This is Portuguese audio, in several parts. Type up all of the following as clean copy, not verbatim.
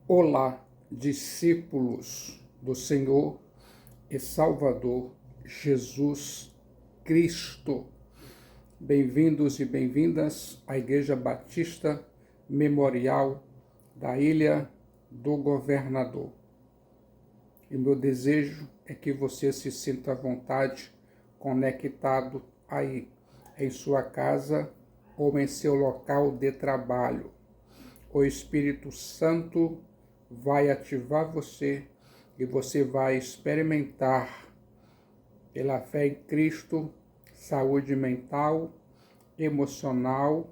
Olá, discípulos do Senhor e Salvador Jesus Cristo. Bem-vindos e bem-vindas à Igreja Batista Memorial da Ilha do Governador. E meu desejo é que você se sinta à vontade, conectado aí, em sua casa ou em seu local de trabalho. O Espírito Santo vai ativar você e você vai experimentar, pela fé em Cristo, saúde mental, emocional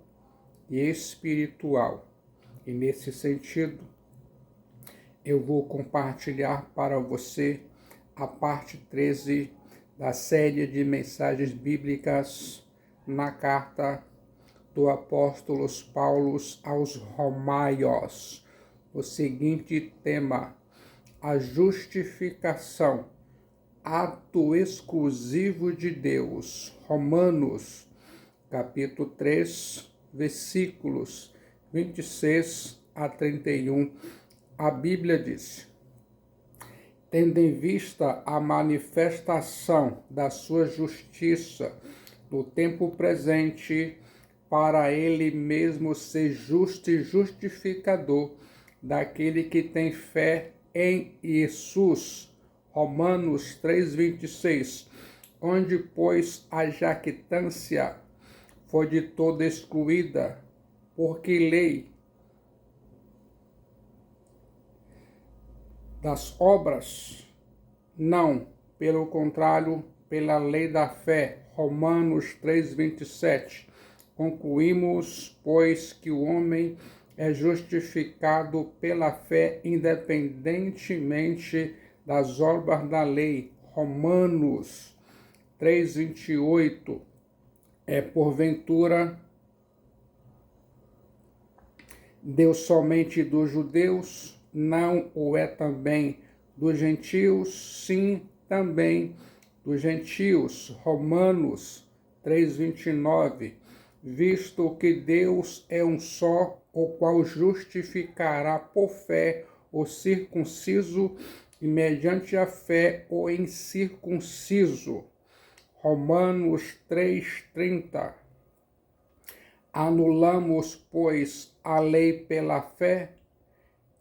e espiritual. E nesse sentido, eu vou compartilhar para você a parte 13 da série de mensagens bíblicas na carta do apóstolo Paulo aos Romanos. O seguinte tema: a justificação, ato exclusivo de Deus. Romanos, capítulo 3, versículos 26 a 31. A Bíblia diz: tendo em vista a manifestação da sua justiça no tempo presente, para ele mesmo ser justo e justificador daquele que tem fé em Jesus. Romanos 3,26. Onde, pois, a jactância foi de toda excluída, porque lei das obras? Não, pelo contrário, pela lei da fé. Romanos 3,27. Concluímos, pois, que o homem é justificado pela fé independentemente das obras da lei. Romanos 3,28. É porventura Deus somente dos judeus? Não o é também dos gentios? Sim, também dos gentios. Romanos 3,29. Visto que Deus é um só, o qual justificará por fé o circunciso e mediante a fé o incircunciso. Romanos 3,30. Anulamos, pois, a lei pela fé?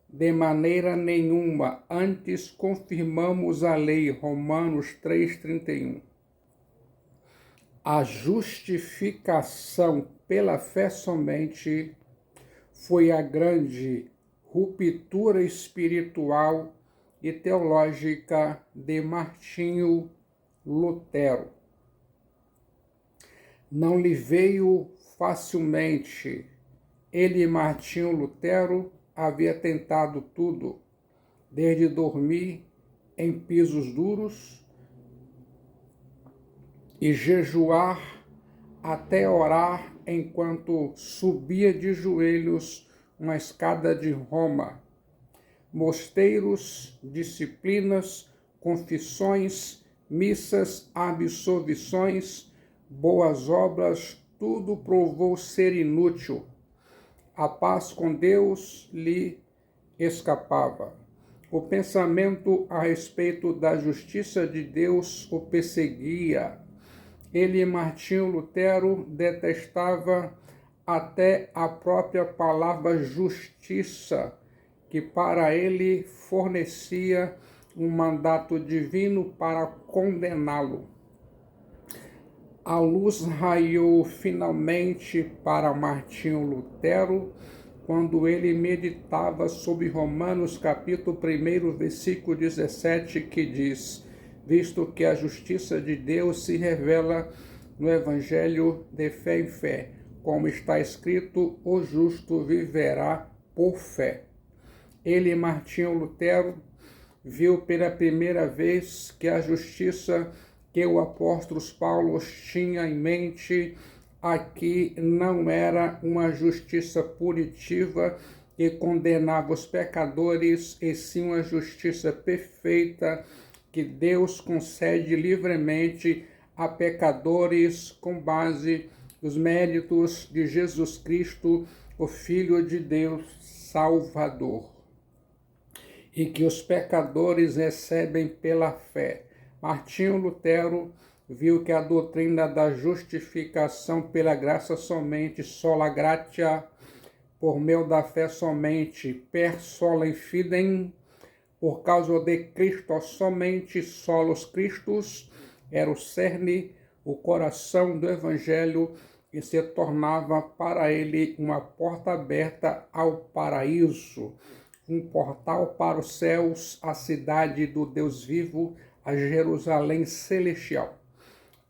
De maneira nenhuma, antes confirmamos a lei. Romanos 3,31. A justificação pela fé somente foi a grande ruptura espiritual e teológica de Martinho Lutero. Não lhe veio facilmente. Ele, Martinho Lutero, havia tentado tudo, desde dormir em pisos duros e jejuar até orar enquanto subia de joelhos uma escada de Roma. Mosteiros, disciplinas, confissões, missas, absolvições, boas obras, tudo provou ser inútil. A paz com Deus lhe escapava. O pensamento a respeito da justiça de Deus o perseguia. Ele, Martinho Lutero, detestava até a própria palavra justiça, que para ele fornecia um mandato divino para condená-lo. A luz raiou finalmente para Martinho Lutero quando ele meditava sobre Romanos capítulo 1, versículo 17, que diz: visto que a justiça de Deus se revela no Evangelho de fé em fé, como está escrito, o justo viverá por fé. Ele, Martinho Lutero, viu pela primeira vez que a justiça que o apóstolo Paulo tinha em mente aqui não era uma justiça punitiva que condenava os pecadores, e sim uma justiça perfeita que Deus concede livremente a pecadores com base nos méritos de Jesus Cristo, o Filho de Deus Salvador. e que os pecadores recebem pela fé. Martinho Lutero viu que a doutrina da justificação pela graça somente, sola gratia, por meio da fé somente, per sola fidem, por causa de Cristo somente, solos Christus, era o cerne, o coração do Evangelho, e se tornava para ele uma porta aberta ao paraíso, um portal para os céus, a cidade do Deus vivo, a Jerusalém celestial.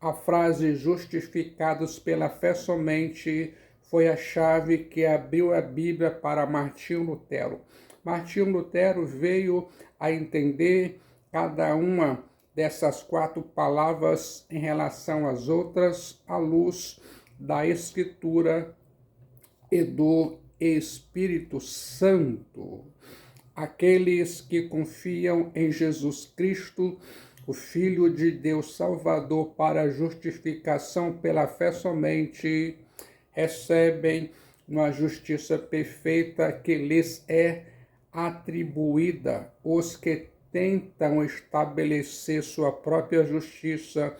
A frase justificados pela fé somente foi a chave que abriu a Bíblia para Martinho Lutero. Martinho Lutero veio a entender cada uma dessas 4 palavras em relação às outras, à luz da Escritura e do Espírito Santo. Aqueles que confiam em Jesus Cristo, o Filho de Deus Salvador, para a justificação pela fé somente, recebem uma justiça perfeita que lhes é atribuída. Os que tentam estabelecer sua própria justiça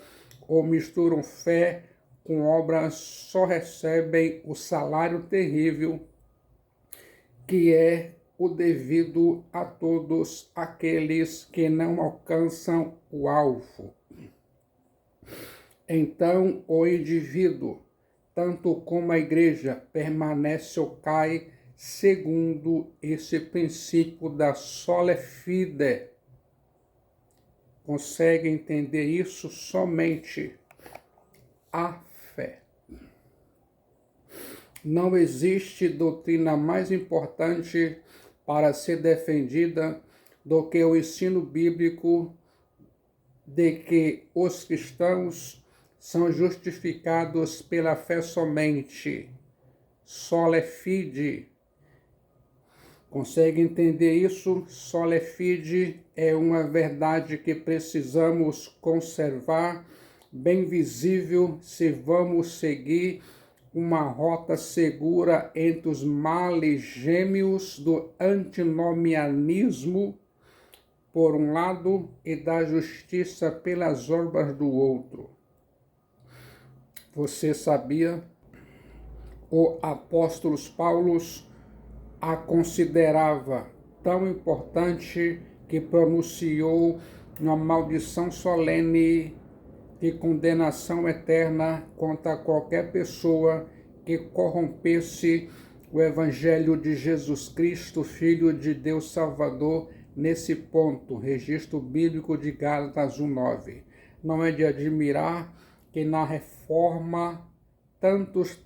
ou misturam fé com obras só recebem o salário terrível que é o devido a todos aqueles que não alcançam o alvo. Então, o indivíduo, tanto como a igreja, permanece ou cai segundo esse princípio da sola fide. Consegue entender isso somente a fé. Não existe doutrina mais importante para ser defendida do que o ensino bíblico de que os cristãos são justificados pela fé somente, sola fide. Consegue entender isso? Sola fide é uma verdade que precisamos conservar bem visível se vamos seguir uma rota segura entre os males gêmeos do antinomianismo, por um lado, e da justiça pelas obras do outro. Você sabia? O apóstolo Paulo a considerava tão importante que pronunciou uma maldição solene de condenação eterna contra qualquer pessoa que corrompesse o Evangelho de Jesus Cristo, Filho de Deus Salvador, nesse ponto, registro bíblico de Gálatas 1:9. Não é de admirar que na reforma tantos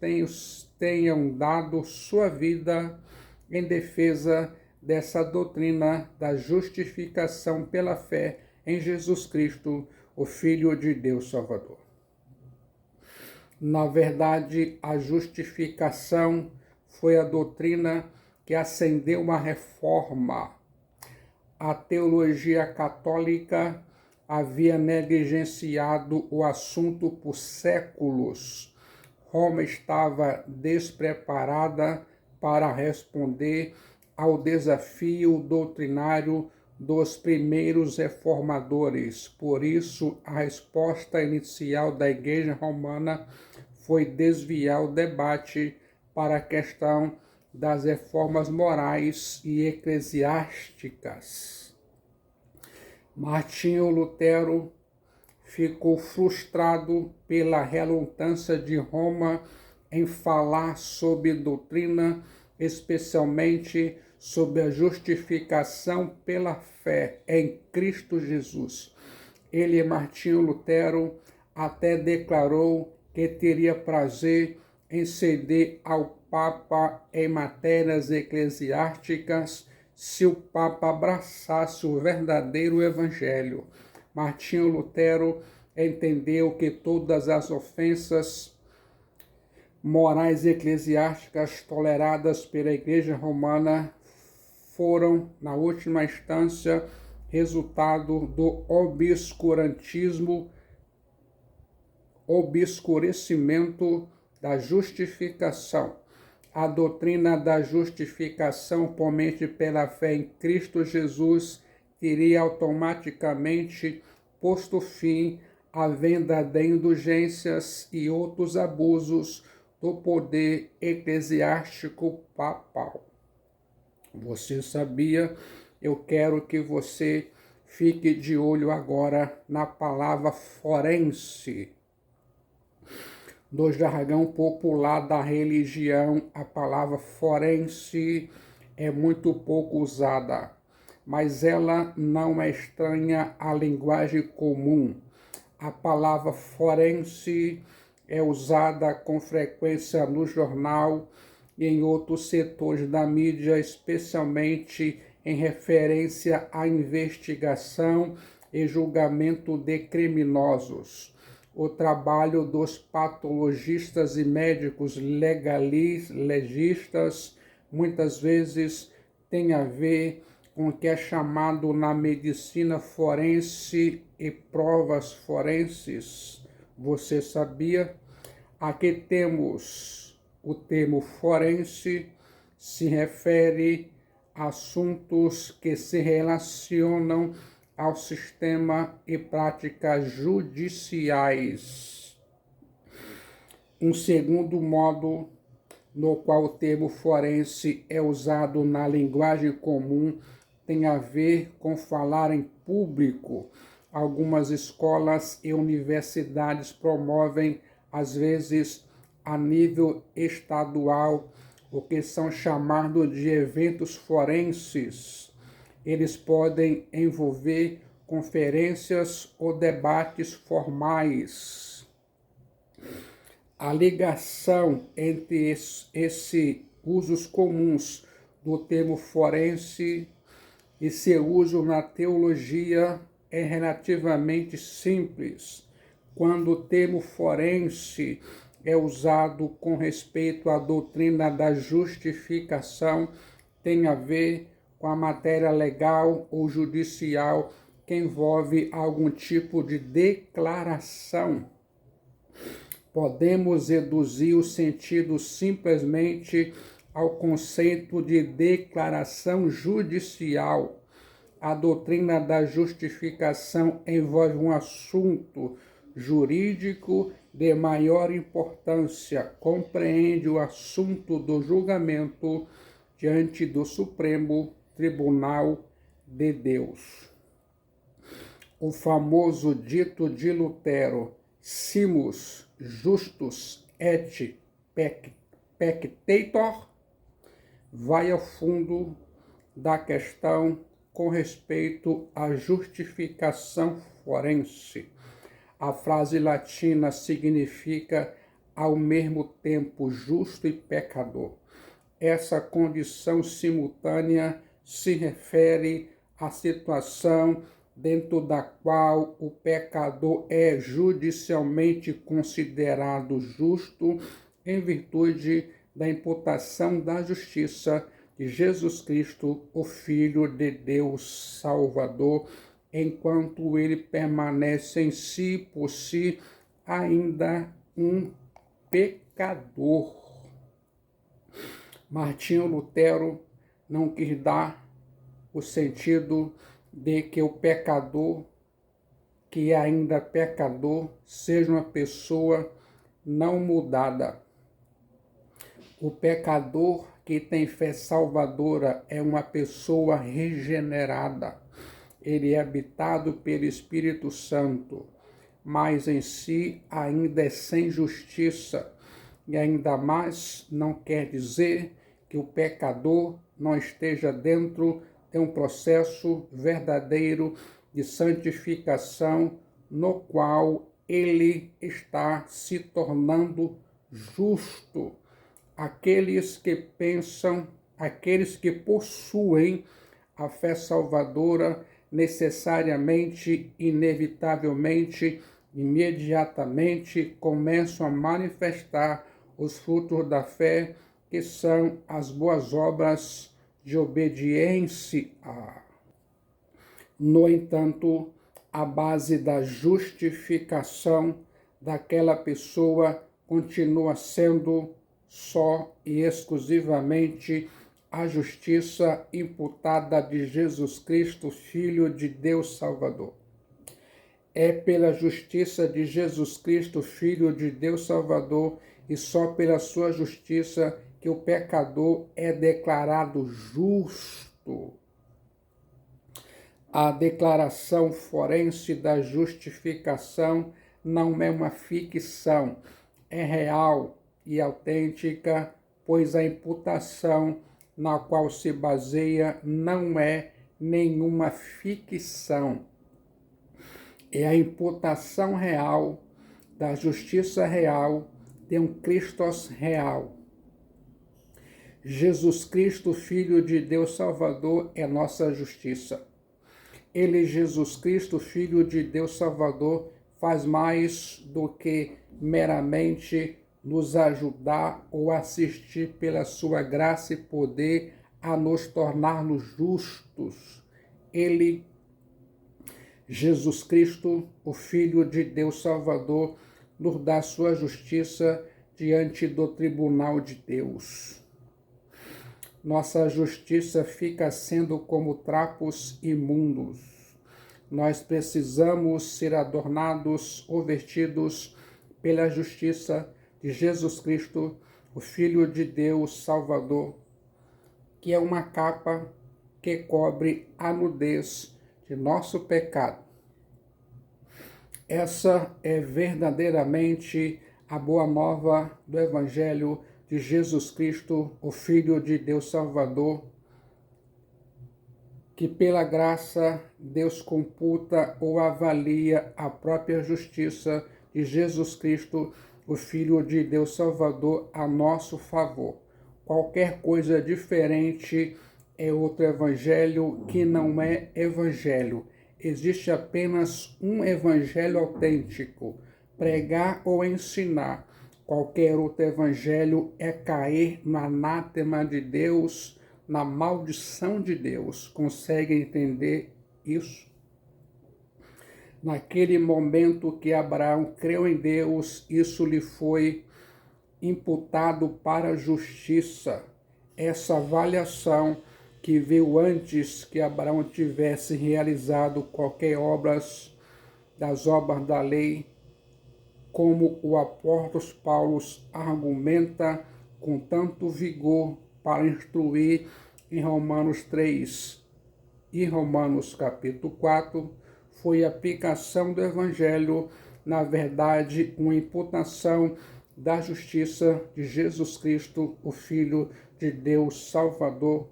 tenham dado sua vida em defesa dessa doutrina da justificação pela fé em Jesus Cristo, o Filho de Deus Salvador. Na verdade, a justificação foi a doutrina que acendeu uma reforma. A teologia católica havia negligenciado o assunto por séculos. Roma estava despreparada para responder ao desafio doutrinário dos primeiros reformadores. Por isso, a resposta inicial da Igreja Romana foi desviar o debate para a questão das reformas morais e eclesiásticas. Martinho Lutero ficou frustrado pela relutância de Roma em falar sobre doutrina, especialmente sobre a justificação pela fé em Cristo Jesus. Ele, Martinho Lutero, até declarou que teria prazer em ceder ao Papa em matérias eclesiásticas se o Papa abraçasse o verdadeiro Evangelho. Martinho Lutero entendeu que todas as ofensas morais eclesiásticas toleradas pela Igreja Romana foram, na última instância, resultado do obscurecimento da justificação. a doutrina da justificação por meio pela fé em Cristo Jesus teria automaticamente posto fim à venda de indulgências e outros abusos do poder eclesiástico papal. Você sabia? Eu quero que você fique de olho agora na palavra forense. No jargão popular da religião, a palavra forense é muito pouco usada, mas ela não é estranha à linguagem comum. A palavra forense é usada com frequência no jornal e em outros setores da mídia, especialmente em referência à investigação e julgamento de criminosos. O trabalho dos patologistas e médicos legistas muitas vezes tem a ver com o que é chamado na medicina forense e provas forenses. Você sabia? Aqui temos o termo forense, se refere a assuntos que se relacionam ao sistema e práticas judiciais. Um segundo modo no qual o termo forense é usado na linguagem comum tem a ver com falar em público. Algumas escolas e universidades promovem, às vezes, a nível estadual, o que são chamados de eventos forenses. Eles podem envolver conferências ou debates formais. A ligação entre esses usos comuns do termo forense e seu uso na teologia é relativamente simples. Quando o termo forense é usado com respeito à doutrina da justificação, tem a ver com a matéria legal ou judicial que envolve algum tipo de declaração. Podemos reduzir o sentido simplesmente ao conceito de declaração judicial. A doutrina da justificação envolve um assunto jurídico de maior importância, compreende o assunto do julgamento diante do Supremo Tribunal de Deus. O famoso dito de Lutero, simus justus et pectator, vai ao fundo da questão com respeito à justificação forense. A frase latina significa ao mesmo tempo justo e pecador. Essa condição simultânea se refere à situação dentro da qual o pecador é judicialmente considerado justo em virtude da imputação da justiça de Jesus Cristo, o Filho de Deus Salvador, enquanto ele permanece em si, por si, ainda um pecador. Martinho Lutero não quis dar o sentido de que o pecador, que é ainda pecador, seja uma pessoa não mudada. O pecador que tem fé salvadora é uma pessoa regenerada. Ele é habitado pelo Espírito Santo, mas em si ainda é sem justiça. E ainda mais não quer dizer que o pecador não esteja dentro de um processo verdadeiro de santificação no qual ele está se tornando justo. Aqueles que pensam, aqueles que possuem a fé salvadora, necessariamente, inevitavelmente, imediatamente começam a manifestar os frutos da fé, que são as boas obras de obediência. No entanto, a base da justificação daquela pessoa continua sendo só e exclusivamente a justiça imputada de Jesus Cristo, Filho de Deus Salvador. É pela justiça de Jesus Cristo, Filho de Deus Salvador, e só pela sua justiça que o pecador é declarado justo. A declaração forense da justificação não é uma ficção, é real e autêntica, pois a imputação na qual se baseia não é nenhuma ficção. É a imputação real da justiça real de um Christos real. Jesus Cristo, Filho de Deus Salvador, é nossa justiça. Ele, Jesus Cristo, Filho de Deus Salvador, faz mais do que meramente nos ajudar ou assistir pela sua graça e poder a nos tornar-nos justos. Ele, Jesus Cristo, o Filho de Deus Salvador, nos dá sua justiça diante do tribunal de Deus. Nossa justiça fica sendo como trapos imundos. Nós precisamos ser adornados ou vestidos pela justiça de Jesus Cristo, o Filho de Deus Salvador, que é uma capa que cobre a nudez de nosso pecado. Essa é verdadeiramente a boa nova do Evangelho de Jesus Cristo, o Filho de Deus Salvador, que pela graça Deus computa ou avalia a própria justiça de Jesus Cristo, o Filho de Deus Salvador, a nosso favor. Qualquer coisa diferente é outro evangelho que não é evangelho. Existe apenas um evangelho autêntico. Pregar ou ensinar qualquer outro evangelho é cair no anátema de Deus, na maldição de Deus. Consegue entender isso? Naquele momento que Abraão creu em Deus, isso lhe foi imputado para a justiça. Essa avaliação que veio antes que Abraão tivesse realizado qualquer das obras da lei, como o apóstolo Paulo argumenta com tanto vigor para instruir em Romanos 3 e Romanos capítulo 4, foi a aplicação do Evangelho, na verdade, uma imputação da justiça de Jesus Cristo, o Filho de Deus Salvador,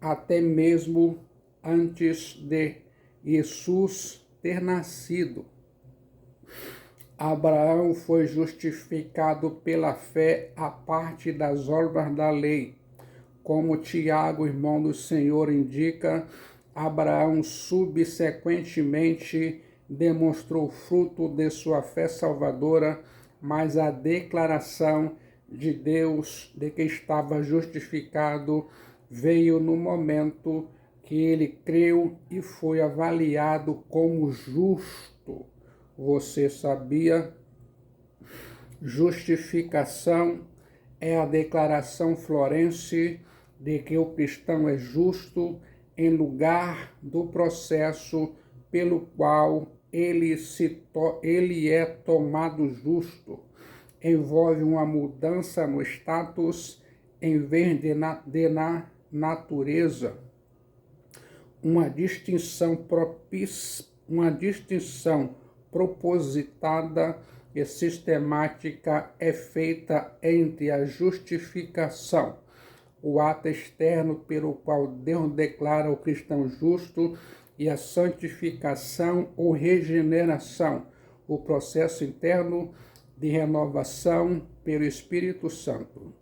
até mesmo antes de Jesus ter nascido. Abraão foi justificado pela fé à parte das obras da lei. Como Tiago, irmão do Senhor, indica, Abraão subsequentemente demonstrou fruto de sua fé salvadora, mas a declaração de Deus de que estava justificado veio no momento que ele creu e foi avaliado como justo. Você sabia? Justificação é a declaração florense de que o cristão é justo em lugar do processo pelo qual ele é tomado justo. Envolve uma mudança no status em vez de na natureza. Uma distinção propositada e sistemática é feita entre a justificação, o ato externo pelo qual Deus declara o cristão justo, e a santificação ou regeneração, o processo interno de renovação pelo Espírito Santo.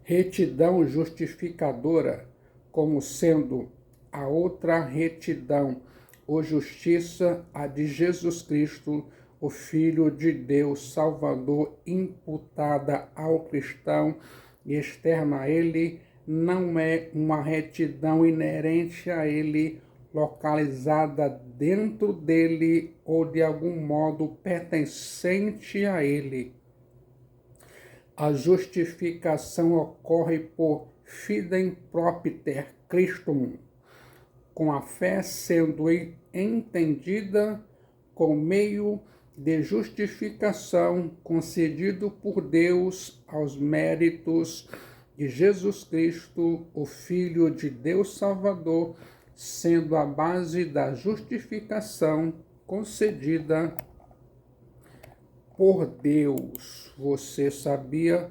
Retidão justificadora, como sendo a outra retidão, ou justiça, a de Jesus Cristo, o Filho de Deus Salvador, imputada ao cristão e externa a ele, não é uma retidão inerente a ele, localizada dentro dele ou de algum modo pertencente a ele. A justificação ocorre por fidem propter Christum, com a fé sendo entendida como meio de justificação concedido por Deus aos méritos de Jesus Cristo, o Filho de Deus Salvador, sendo a base da justificação concedida por Deus. Você sabia?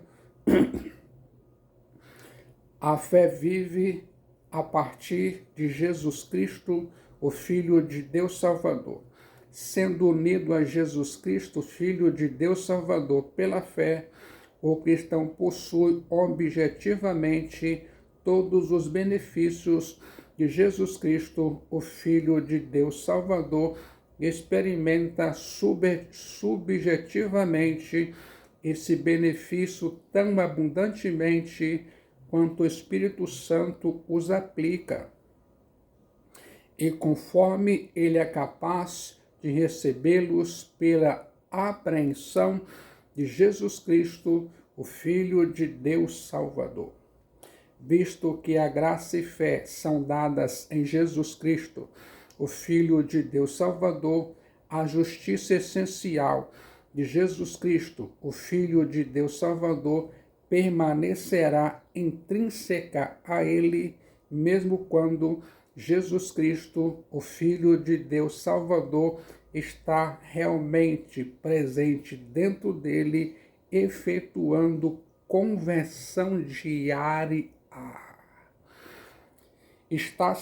A fé vive a partir de Jesus Cristo, o Filho de Deus Salvador. Sendo unido a Jesus Cristo, Filho de Deus Salvador, pela fé, o cristão possui objetivamente todos os benefícios de Jesus Cristo, o Filho de Deus Salvador, experimenta subjetivamente esse benefício tão abundantemente quanto o Espírito Santo os aplica. E conforme ele é capaz de recebê-los pela apreensão de Jesus Cristo, o Filho de Deus Salvador. Visto que a graça e fé são dadas em Jesus Cristo, o Filho de Deus Salvador, a justiça essencial de Jesus Cristo, o Filho de Deus Salvador, permanecerá intrínseca a ele, mesmo quando Jesus Cristo, o Filho de Deus Salvador, está realmente presente dentro dele, efetuando conversão diária. Está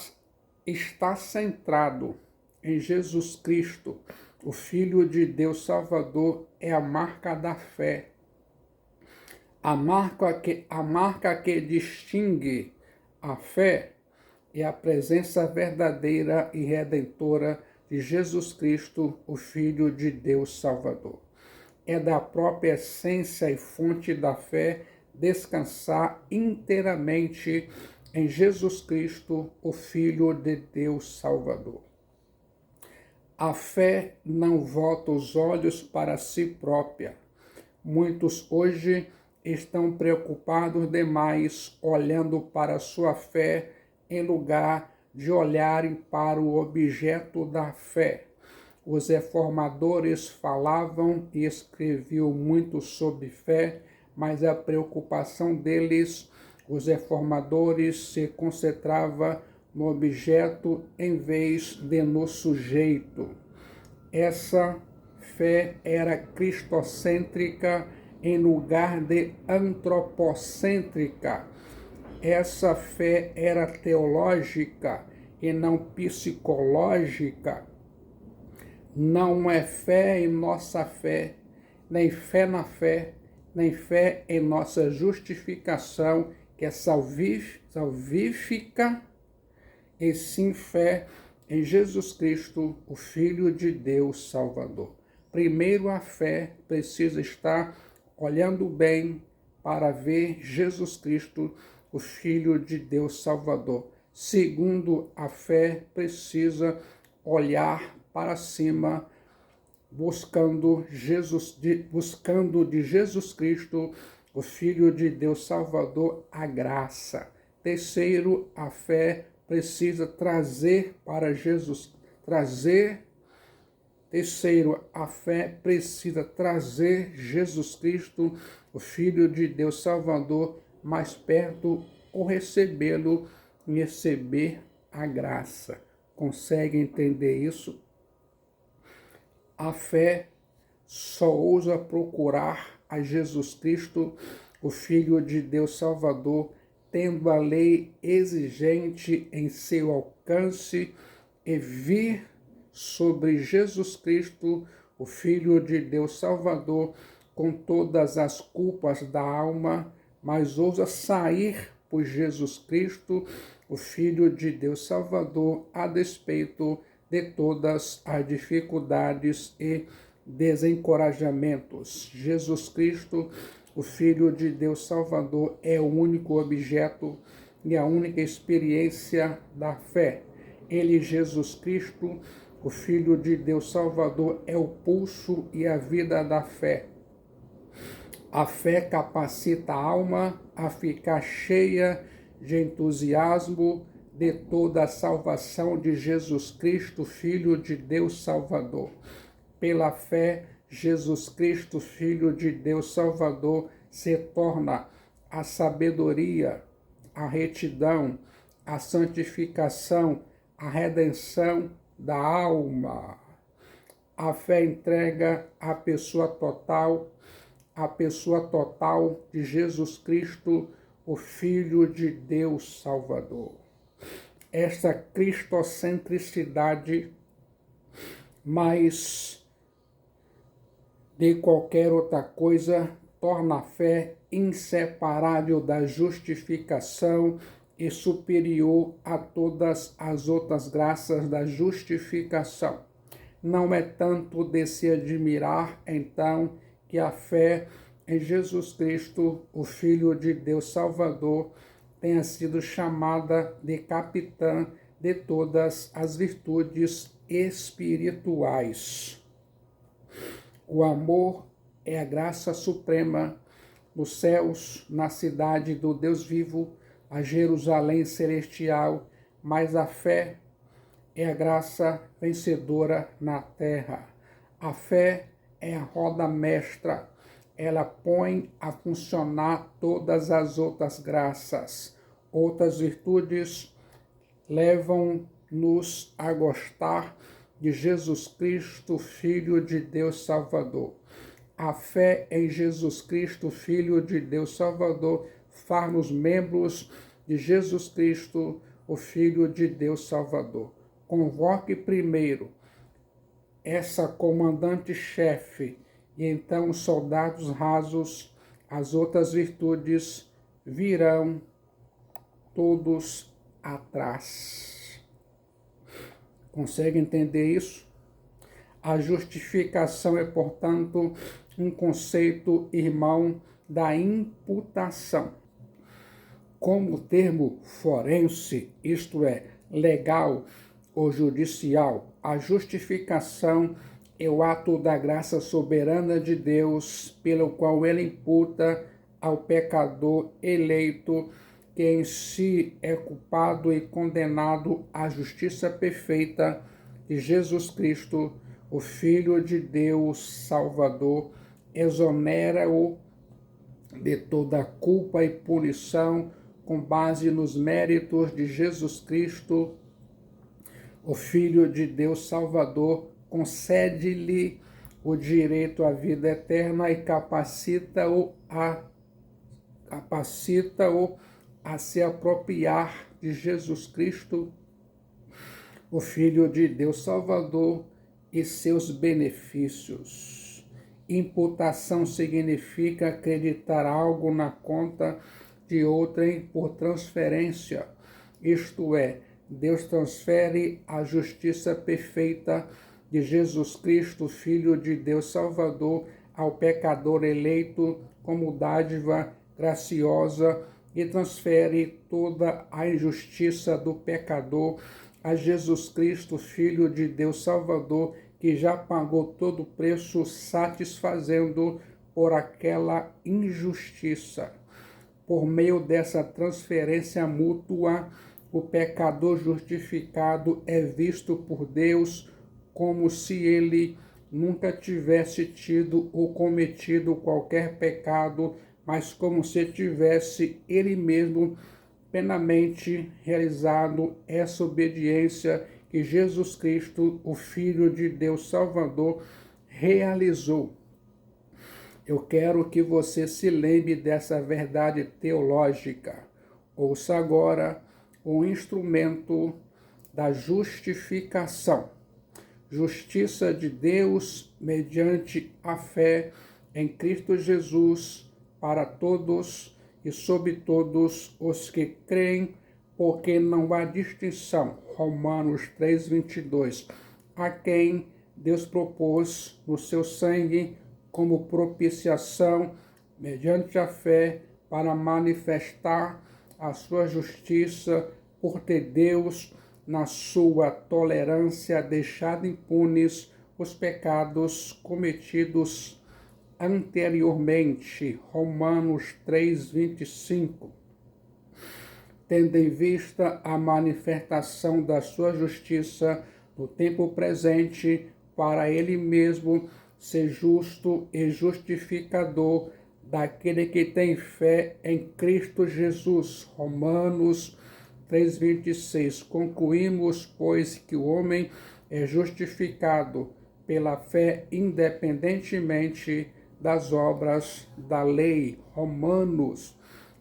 centrado em Jesus Cristo, o Filho de Deus Salvador, é a marca da fé. A marca que distingue a fé é a presença verdadeira e redentora de Jesus Cristo, o Filho de Deus Salvador. É da própria essência e fonte da fé descansar inteiramente em Jesus Cristo, o Filho de Deus Salvador. A fé não volta os olhos para si própria. Muitos hoje estão preocupados demais olhando para a sua fé em lugar de olharem para o objeto da fé. Os reformadores falavam e escreviam muito sobre fé, mas a preocupação deles, os reformadores, se concentrava no objeto em vez de no sujeito. Essa fé era cristocêntrica em lugar de antropocêntrica. Essa fé era teológica e não psicológica. Não é fé em nossa fé, nem fé na fé, nem fé em nossa justificação, que é salvífica, e sim fé em Jesus Cristo, o Filho de Deus Salvador. Primeiro, a fé precisa estar olhando bem para ver Jesus Cristo, o Filho de Deus Salvador. Segundo, a fé precisa olhar para cima, buscando de Jesus Cristo, o Filho de Deus Salvador, a graça. Terceiro, a fé precisa trazer para Jesus, Terceiro, a fé precisa trazer Jesus Cristo, o Filho de Deus Salvador, mais perto, ou recebê-lo e receber a graça. Consegue entender isso? A fé só ousa procurar a Jesus Cristo, o Filho de Deus Salvador, tendo a lei exigente em seu alcance, e vir sobre Jesus Cristo, o Filho de Deus Salvador, com todas as culpas da alma, mas ousa sair por Jesus Cristo, o Filho de Deus Salvador, a despeito de todas as dificuldades e desencorajamentos. Jesus Cristo, o Filho de Deus Salvador, é o único objeto e a única experiência da fé. Ele, Jesus Cristo, o Filho de Deus Salvador, é o pulso e a vida da fé. A fé capacita a alma a ficar cheia de entusiasmo de toda a salvação de Jesus Cristo, Filho de Deus Salvador. Pela fé, Jesus Cristo, Filho de Deus Salvador, se torna a sabedoria, a retidão, a santificação, a redenção da alma. A fé entrega a pessoa total de Jesus Cristo, o Filho de Deus Salvador. Esta cristocentricidade, mais de qualquer outra coisa, torna a fé inseparável da justificação e superior a todas as outras graças da justificação. Não é tanto de se admirar, então, que a fé em Jesus Cristo, o Filho de Deus Salvador, tenha sido chamada de capitã de todas as virtudes espirituais. O amor é a graça suprema nos céus, na cidade do Deus vivo, a Jerusalém celestial, mas a fé é a graça vencedora na terra. A fé é a roda mestra, ela põe a funcionar todas as outras graças. Outras virtudes levam-nos a gostar de Jesus Cristo, Filho de Deus Salvador. A fé em Jesus Cristo, Filho de Deus Salvador, faz-nos membros de Jesus Cristo, o Filho de Deus Salvador. Convoque primeiro essa comandante-chefe e então os soldados rasos, as outras virtudes virão todos atrás. Consegue entender isso? A justificação é, portanto, um conceito irmão da imputação. Como o termo forense, isto é, legal ou judicial, a justificação é o ato da graça soberana de Deus, pelo qual ele imputa ao pecador eleito, que em si é culpado e condenado à justiça perfeita de Jesus Cristo, o Filho de Deus Salvador, exonera-o de toda culpa e punição com base nos méritos de Jesus Cristo, o Filho de Deus Salvador, concede-lhe o direito à vida eterna e capacita-o a se apropriar de Jesus Cristo, o Filho de Deus Salvador, e seus benefícios. Imputação significa acreditar algo na conta de outrem por transferência, isto é, Deus transfere a justiça perfeita de Jesus Cristo, Filho de Deus Salvador, ao pecador eleito como dádiva graciosa e transfere toda a injustiça do pecador a Jesus Cristo, Filho de Deus Salvador, que já pagou todo o preço, satisfazendo por aquela injustiça. Por meio dessa transferência mútua, o pecador justificado é visto por Deus como se ele nunca tivesse tido ou cometido qualquer pecado, mas como se tivesse ele mesmo plenamente realizado essa obediência que Jesus Cristo, o Filho de Deus Salvador, realizou. Eu quero que você se lembre dessa verdade teológica. Ouça agora o instrumento da justificação. Justiça de Deus mediante a fé em Cristo Jesus para todos e sobre todos os que creem, porque não há distinção. Romanos 3:22. A quem Deus propôs no seu sangue como propiciação mediante a fé para manifestar a sua justiça, por ter Deus, na sua tolerância, deixado impunes os pecados cometidos anteriormente, Romanos 3:25, tendo em vista a manifestação da sua justiça no tempo presente, para ele mesmo ser justo e justificador daquele que tem fé em Cristo Jesus. Romanos 3:26. Concluímos, pois, que o homem é justificado pela fé independentemente das obras da lei. Romanos,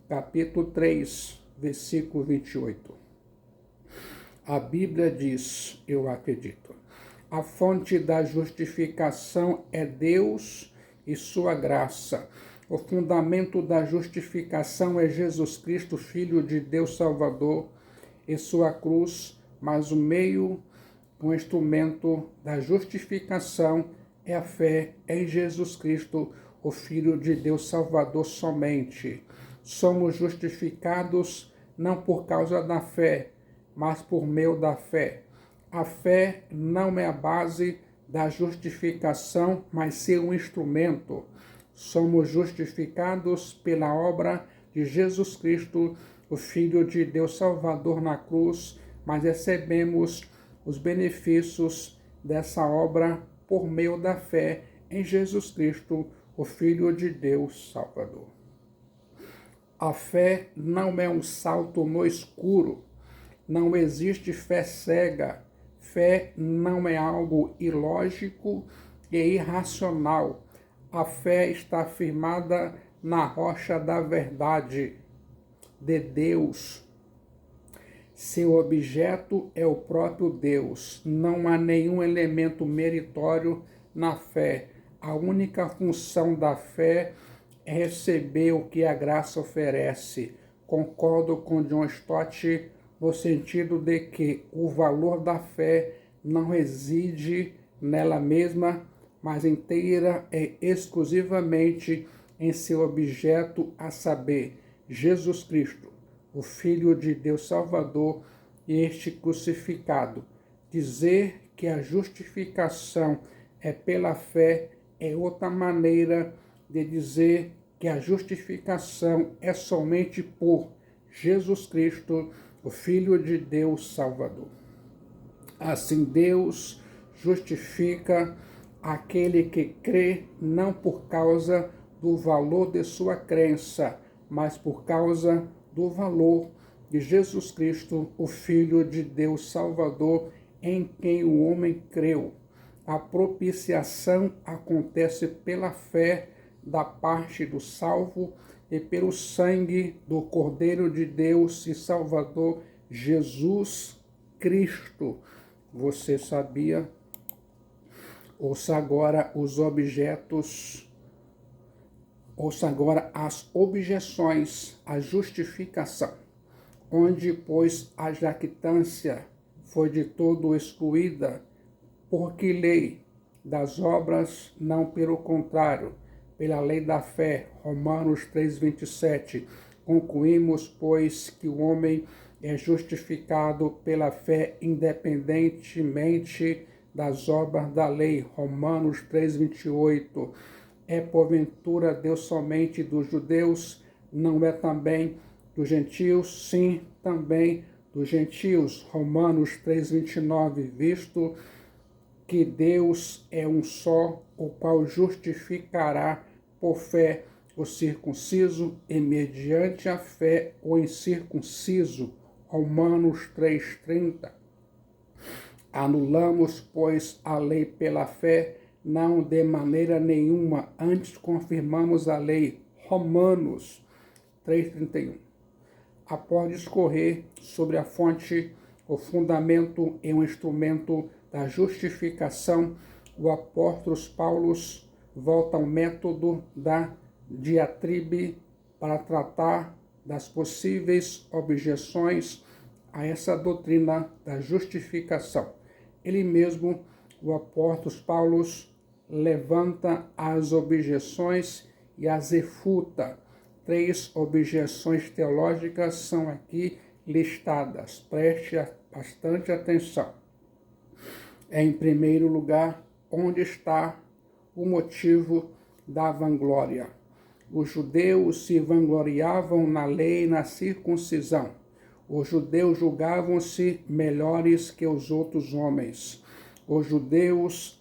capítulo 3, versículo 28. A Bíblia diz, eu acredito, a fonte da justificação é Deus e sua graça. O fundamento da justificação é Jesus Cristo, Filho de Deus Salvador, e sua cruz, mas o meio, o instrumento da justificação é a fé em Jesus Cristo, o Filho de Deus Salvador somente. Somos justificados não por causa da fé, mas por meio da fé. A fé não é a base da justificação, mas sim um instrumento. Somos justificados pela obra de Jesus Cristo, o Filho de Deus Salvador na cruz, mas recebemos os benefícios dessa obra por meio da fé em Jesus Cristo, o Filho de Deus Salvador. A fé não é um salto no escuro. Não existe fé cega. Fé não é algo ilógico e irracional. A fé está firmada na rocha da verdade de Deus. Seu objeto é o próprio Deus. Não há nenhum elemento meritório na fé. A única função da fé é receber o que a graça oferece. Concordo com John Stott no sentido de que o valor da fé não reside nela mesma, mas inteira e exclusivamente em seu objeto, a saber, Jesus Cristo, o Filho de Deus Salvador e este crucificado. Dizer que a justificação é pela fé é outra maneira de dizer que a justificação é somente por Jesus Cristo, o Filho de Deus Salvador. Assim, Deus justifica aquele que crê não por causa do valor de sua crença, mas por causa do valor de Jesus Cristo, o Filho de Deus Salvador, em quem o homem creu. A propiciação acontece pela fé da parte do salvo e pelo sangue do Cordeiro de Deus e Salvador, Jesus Cristo. Você sabia? Ouça agora as objeções à justificação. Onde, pois, a jactância foi de todo excluída, por que lei? Das obras, não pelo contrário, pela lei da fé. Romanos 3:27. Concluímos, pois, que o homem é justificado pela fé independentemente das obras da lei. Romanos 3:28. É porventura Deus somente dos judeus? Não é também dos gentios? Sim, também dos gentios. Romanos 3:29. Visto que Deus é um só, o qual justificará por fé o circunciso e mediante a fé o incircunciso. Romanos 3:30. Anulamos, pois, a lei pela fé? Não, de maneira nenhuma, antes confirmamos a lei. Romanos 3:31. Após discorrer sobre a fonte, o fundamento e o instrumento da justificação, o apóstolo Paulo volta ao método da diatribe para tratar das possíveis objeções a essa doutrina da justificação. Ele mesmo, o apóstolo Paulo, levanta as objeções e as refuta. 3 objeções teológicas são aqui listadas. Preste bastante atenção. Em primeiro lugar, onde está o motivo da vanglória. Os judeus se vangloriavam na lei e na circuncisão. Os judeus julgavam-se melhores que os outros homens. Os judeus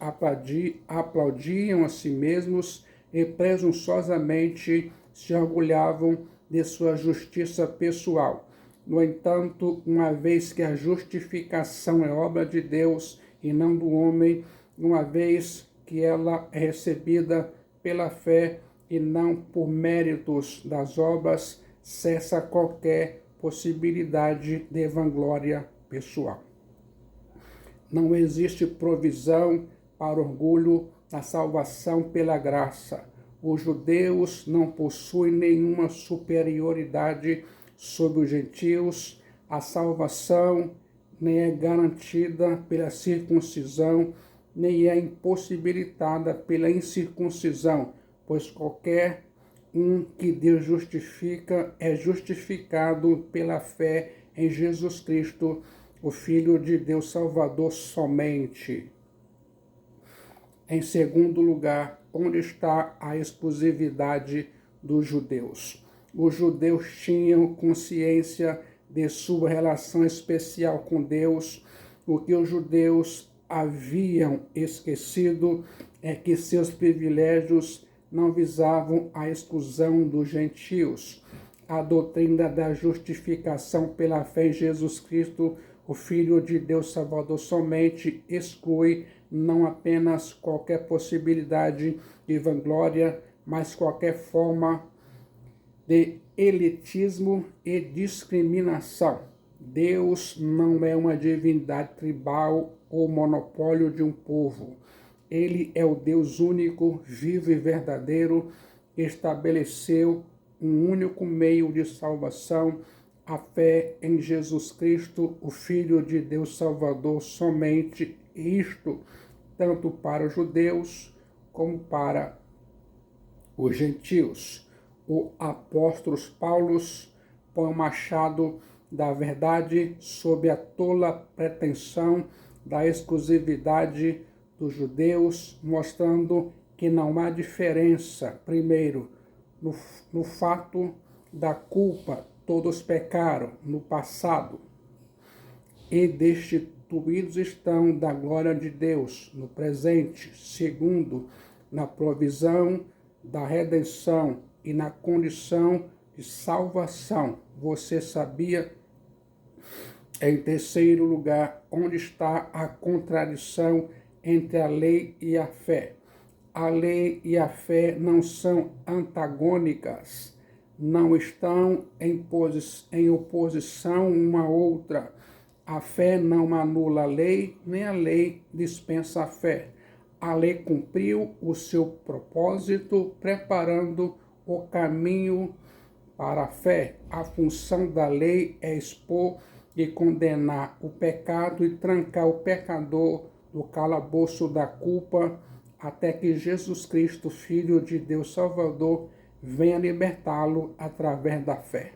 aplaudiam a si mesmos e presunçosamente se orgulhavam de sua justiça pessoal. No entanto, uma vez que a justificação é obra de Deus e não do homem, uma vez que ela é recebida pela fé e não por méritos das obras, cessa qualquer possibilidade de vanglória pessoal. Não existe provisão para orgulho na salvação pela graça. Os judeus não possuem nenhuma superioridade sobre os gentios. A salvação nem é garantida pela circuncisão, nem é impossibilitada pela incircuncisão, pois qualquer um que Deus justifica é justificado pela fé em Jesus Cristo, o Filho de Deus Salvador somente. Em segundo lugar, onde está a exclusividade dos judeus? Os judeus tinham consciência de sua relação especial com Deus. O que os judeus haviam esquecido é que seus privilégios não visavam a exclusão dos gentios. A doutrina da justificação pela fé em Jesus Cristo, o Filho de Deus Salvador, somente exclui não apenas qualquer possibilidade de vanglória, mas qualquer forma de elitismo e discriminação. Deus não é uma divindade tribal ou monopólio de um povo. Ele é o Deus único, vivo e verdadeiro, que estabeleceu um único meio de salvação, a fé em Jesus Cristo, o Filho de Deus Salvador, somente isto, tanto para os judeus como para os gentios. O apóstolo Paulo põe o machado da verdade sob a tola pretensão da exclusividade dos judeus, mostrando que não há diferença, primeiro, no fato da culpa. Todos pecaram no passado e destituídos estão da glória de Deus no presente. Segundo, na provisão da redenção e na condição de salvação. Você sabia? Em terceiro lugar, onde está a contradição entre a lei e a fé? A lei e a fé não são antagônicas, não estão em oposição uma à outra. A fé não anula a lei, nem a lei dispensa a fé. A lei cumpriu o seu propósito, preparando o caminho para a fé. A função da lei é expor e condenar o pecado e trancar o pecador no calabouço da culpa, até que Jesus Cristo, Filho de Deus Salvador, venha libertá-lo através da fé.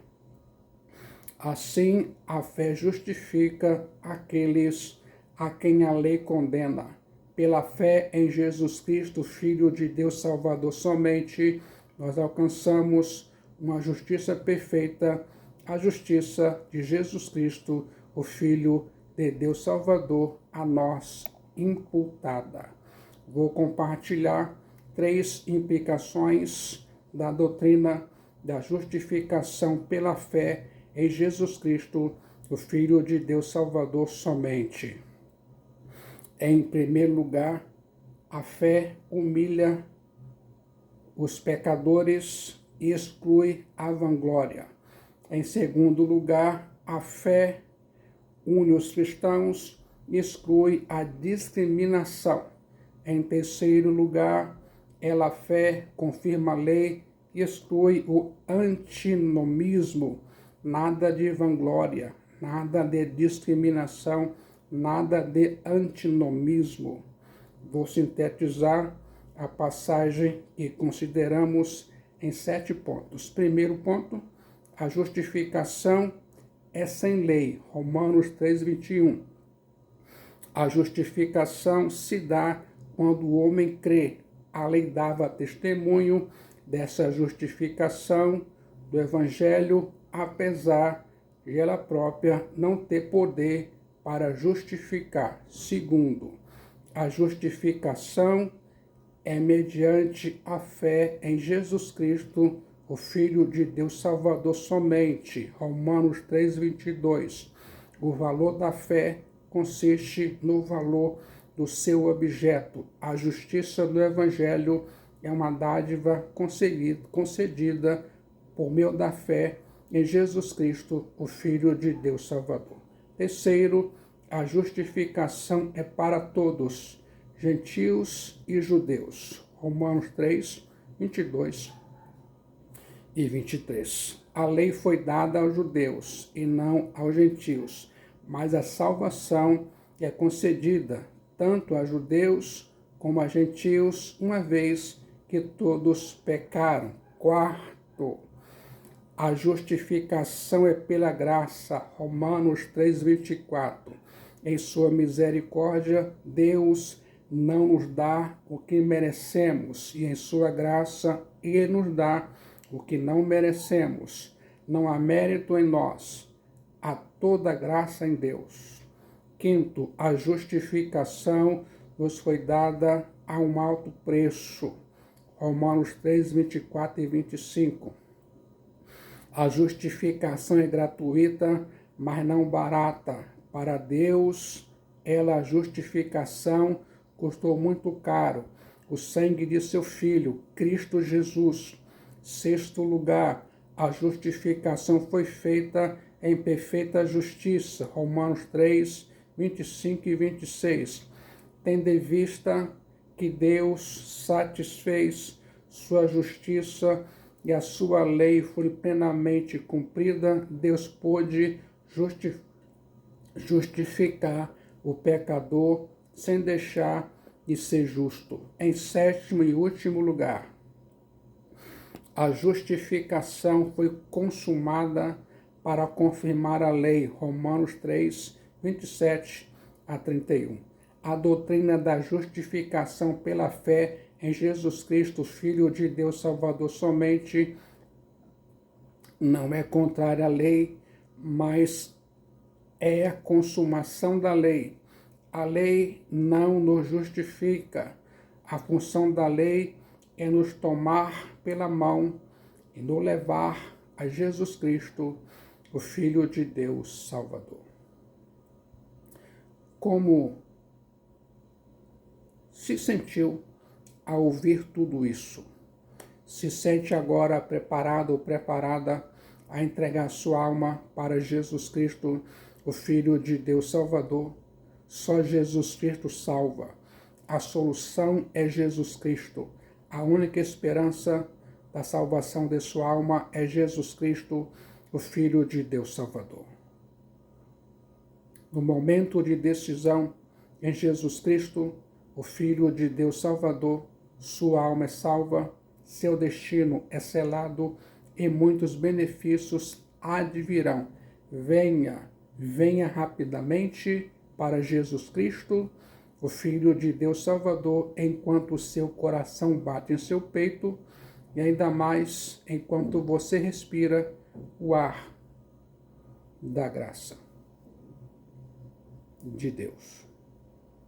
Assim, a fé justifica aqueles a quem a lei condena. Pela fé em Jesus Cristo, Filho de Deus Salvador, somente nós alcançamos uma justiça perfeita, a justiça de Jesus Cristo, o Filho de Deus Salvador, a nós imputada. Vou compartilhar 3 implicações da doutrina da justificação pela fé em Jesus Cristo, o Filho de Deus Salvador somente. Em primeiro lugar, a fé humilha os pecadores e exclui a vanglória. Em segundo lugar, a fé une os cristãos e exclui a discriminação. Em terceiro lugar, a fé confirma a lei e exclui o antinomismo. Nada de vanglória, nada de discriminação, nada de antinomismo. Vou sintetizar a passagem que consideramos em 7 pontos. Primeiro ponto, a justificação é sem lei. Romanos 3:21. A justificação se dá quando o homem crê. A lei dava testemunho dessa justificação do Evangelho, apesar de ela própria não ter poder para justificar. Segundo, a justificação é mediante a fé em Jesus Cristo, o Filho de Deus Salvador somente. Romanos 3:22. O valor da fé consiste no valor do seu objeto. A justiça do Evangelho é uma dádiva concedida por meio da fé em Jesus Cristo, o Filho de Deus Salvador. Terceiro, a justificação é para todos, gentios e judeus. Romanos 3:22 e 23. A lei foi dada aos judeus e não aos gentios, mas a salvação é concedida tanto a judeus como a gentios, uma vez que todos pecaram. Quarto, a justificação é pela graça. Romanos 3:24. Em sua misericórdia, Deus não nos dá o que merecemos, e em sua graça Ele nos dá o que não merecemos. Não há mérito em nós, há toda graça em Deus. Quinto, a justificação nos foi dada a um alto preço. Romanos 3:24 e 25. A justificação é gratuita, mas não barata. Para Deus, a justificação custou muito caro. O sangue de seu Filho, Cristo Jesus. Sexto lugar, a justificação foi feita em perfeita justiça. Romanos 3:25 e 26. Tendo em vista que Deus satisfez sua justiça e a sua lei foi plenamente cumprida, Deus pôde justificar o pecador sem deixar de ser justo. Em sétimo e último lugar, a justificação foi consumada para confirmar a lei. Romanos 3:27 a 31. A doutrina da justificação pela fé em Jesus Cristo, Filho de Deus Salvador somente, não é contrária à lei, mas é a consumação da lei. A lei não nos justifica. A função da lei é nos tomar pela mão e nos levar a Jesus Cristo, o Filho de Deus Salvador. Como se sentiu ao ouvir tudo isso? Se sente agora preparado ou preparada a entregar sua alma para Jesus Cristo, o Filho de Deus Salvador? Só Jesus Cristo salva. A solução é Jesus Cristo. A única esperança da salvação de sua alma é Jesus Cristo, o Filho de Deus Salvador. No momento de decisão em Jesus Cristo, o Filho de Deus Salvador, sua alma é salva, seu destino é selado e muitos benefícios advirão. Venha rapidamente para Jesus Cristo, o Filho de Deus Salvador, enquanto o seu coração bate em seu peito e ainda mais enquanto você respira o ar da graça de Deus.